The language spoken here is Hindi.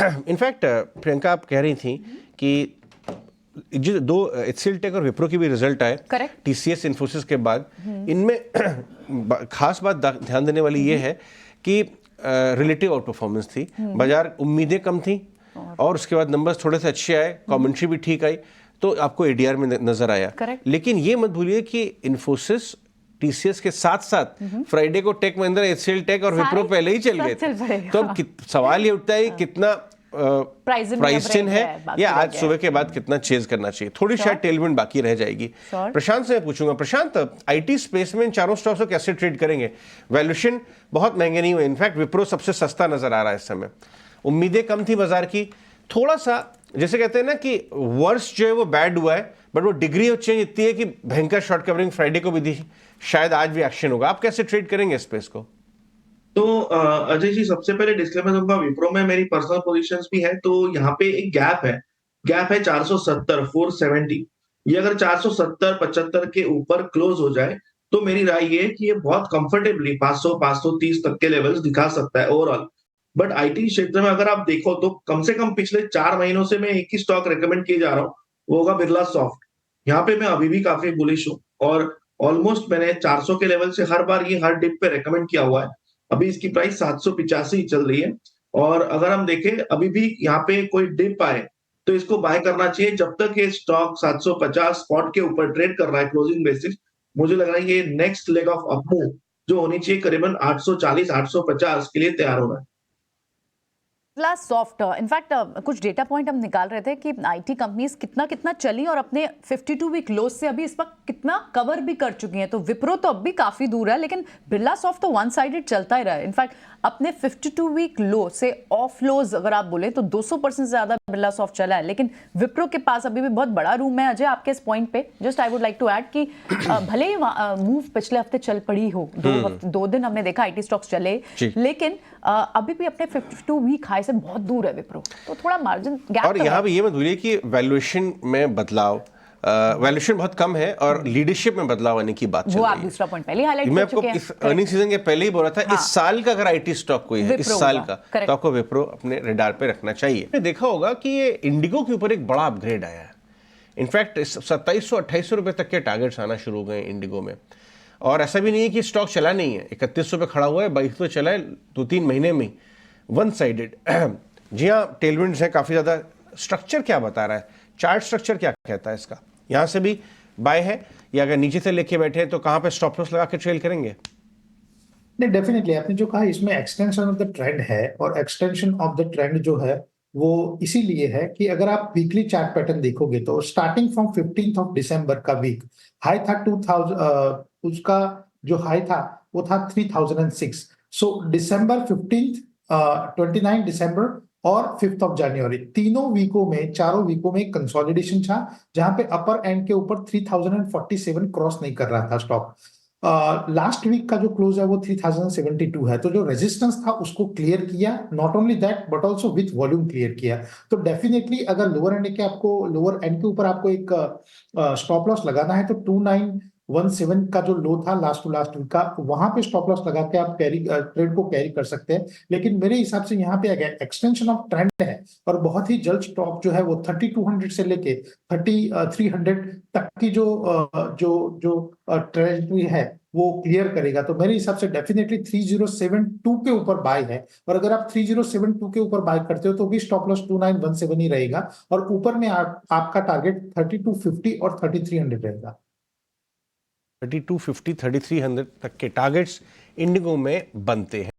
इनफैक्ट प्रियंका आप कह रही थी कि जो दो एचसीएल टेक और विप्रो की भी रिजल्ट आए टीसीएस इन्फोसिस के बाद, इनमें खास बात ध्यान देने वाली ये है कि रिलेटिव आउट परफॉर्मेंस थी। बाजार उम्मीदें कम थी और उसके बाद नंबर्स थोड़े से अच्छे आए, कमेंट्री भी ठीक आई, तो आपको एडीआर में नजर आया। लेकिन ये मत भूलिए कि इन्फोसिस टीसीएस के साथ साथ फ्राइडे को टेक महिंद्रा, एचसीएल टेक और विप्रो पहले ही चल गए थे। तो अब सवाल ये उठता है कितना प्राइस इन है या आज सुबह के बाद कितना चेज करना चाहिए। थोड़ी शायद टेलविंड बाकी रह जाएगी। प्रशांत से मैं पूछूंगा, प्रशांत आईटी स्पेस में इन चारों स्टॉक्स को कैसे ट्रेड करेंगे? वैल्यूएशन बहुत महंगे नहीं हुए, इनफैक्ट विप्रो सबसे सस्ता नजर आ रहा है इस समय। उम्मीदें कम थी बाजार की, थोड़ा सा जैसे कहते हैं ना कि वर्स्ट जो है वो बैड हुआ है, बट वो डिग्री ऑफ चेंज इतनी है कि भयंकर शॉर्ट कवरिंग फ्राइडे को भी दी, शायद आज भी एक्शन होगा। आप कैसे ट्रेड करेंगे स्पेस को? तो अजय जी, सबसे पहले डिस्क्लेमर दूंगा, विप्रो में मेरी पर्सनल पोजीशंस भी है, तो यहाँ पे एक गैप है 470 470। ये अगर 470 75 के ऊपर क्लोज हो जाए तो मेरी राय ये है कि ये बहुत कंफर्टेबली 500 530 तक के लेवल्स दिखा सकता है ओवरऑल। बट आईटी क्षेत्र में अगर आप देखो तो कम से कम पिछले 4 महीनों से मैं एक ही स्टॉक रेकमेंड किए जा रहा हूँ, वो होगा बिरला सॉफ्ट। यहाँ पे मैं अभी भी काफी बुलिश हूँ और ऑलमोस्ट मैंने 400 के लेवल से हर बार ये हर डिप पे रेकमेंड किया हुआ है। अभी इसकी प्राइस 785 चल रही है और अगर हम देखें अभी भी यहाँ पे कोई डिप आए तो इसको बाय करना चाहिए। जब तक ये स्टॉक 750 स्पॉट के ऊपर ट्रेड कर रहा है क्लोजिंग बेसिस, मुझे लग रहा है ये next leg of up move जो होनी चाहिए करीबन 840 850 के लिए तैयार होना है। सॉफ्ट इनफैक्ट कुछ डेटा पॉइंट हम निकाल रहे थे कि आईटी कंपनीज कितना कितना चली और अपने 52 वीक लोज से अभी इस वक्त कितना कवर भी कर चुकी हैं। तो विप्रो तो अब भी काफी दूर है, लेकिन बिरला सॉफ्ट तो वन साइडेड चलता ही रहा है। इनफैक्ट अपने 52 वीक लो से ऑफ लोज अगर आप बोले तो 200% से ज्यादा बिरला सॉफ्ट चला है, लेकिन विप्रो के पास अभी भी बहुत बड़ा रूम है। अजय, आपके इस पॉइंट पे just I would like to add कि भले ही मूव पिछले हफ्ते चल पड़ी हो, 2 दिन हमने देखा आईटी स्टॉक्स चले, लेकिन अभी भी अपने 52 वीक हाई से बहुत दूर है विप्रो, तो थोड़ा मार्जिन गैप। और यहाँ भी ये मत भूलिए कि वैल्यूएशन में बदलाव, वैल्यूएशन बहुत कम है और लीडरशिप में बदलाव आने की बात चल रही है। वो आप दूसरा पॉइंट पहले हाईलाइट मैं आपको इस अर्निंग सीजन के पहले ही बोल रहा था, इस साल का अगर आईटी स्टॉक कोई है इस साल का, तो आपको विप्रो अपने रडार पे रखना चाहिए। आपने देखा होगा कि ये इंडिगो के ऊपर एक बड़ा अपग्रेड आया है। इनफैक्ट 2700-2800 रुपए तक के टारगेट्स आना शुरू हो गए इंडिगो में, और ऐसा भी नहीं है कि स्टॉक चला नहीं है। 3100 पे खड़ा हुआ है, 2200 चला है 2-3 महीने में, वन साइडेड। जी हाँ, टेलविंड्स हैं काफ़ी ज़्यादा। स्ट्रक्चर क्या बता रहा है, चार्ट स्ट्रक्चर क्या कहता है इसका? यहाँ से भी बाय है, या अगर नीचे से लेके बैठे हैं तो कहाँ पे स्टॉप लॉस लगा के ट्रेल करेंगे? नहीं, डेफिनेटली आपने जो कहा इसमें एक्सटेंशन ऑफ द ट्रेंड है, और एक्सटेंशन ऑफ द ट्रेंड जो है वो इसीलिए है कि अगर आप वीकली चार्ट पैटर्न देखोगे तो starting from 15th of December का वीक हाई था 2000, उसका जो हाई था वो था 3006। सो दिसंबर 15th, 29 दिसंबर और 5th ऑफ जनवरी, तीनों वीकों में, चारों वीकों में कंसोलिडेशन था, जहां पे अपर एंड के ऊपर 3047 क्रॉस नहीं कर रहा था स्टॉक। लास्ट वीक का जो क्लोज है वो 3072 है, तो जो रेजिस्टेंस था उसको क्लियर किया, not only that but also with volume clear किया। तो डेफिनेटली अगर लोअर एंड के ऊपर आपको एक स्टॉप लॉस लगाना है तो 2917 का जो लो था लास्ट टू लास्ट वीक का, वहां पे स्टॉप लॉस लगा के आप ट्रेड को कैरी कर सकते हैं। लेकिन मेरे हिसाब से यहाँ पे एक्सटेंशन ऑफ ट्रेंड है और बहुत ही जल्द स्टॉप जो है वो 3200 से लेके 3300 तक की जो ट्रेजरी है वो क्लियर करेगा। तो मेरे हिसाब से डेफिनेटली 3072 के ऊपर बाय है, और अगर आप 3072 के ऊपर बाय करते हो तो भी स्टॉप लॉस 2917 ही रहेगा, और ऊपर में आपका टारगेट 3250 और 3300 रहेगा। 3250 3300 तक के टारगेट्स इंडिगो में बनते हैं।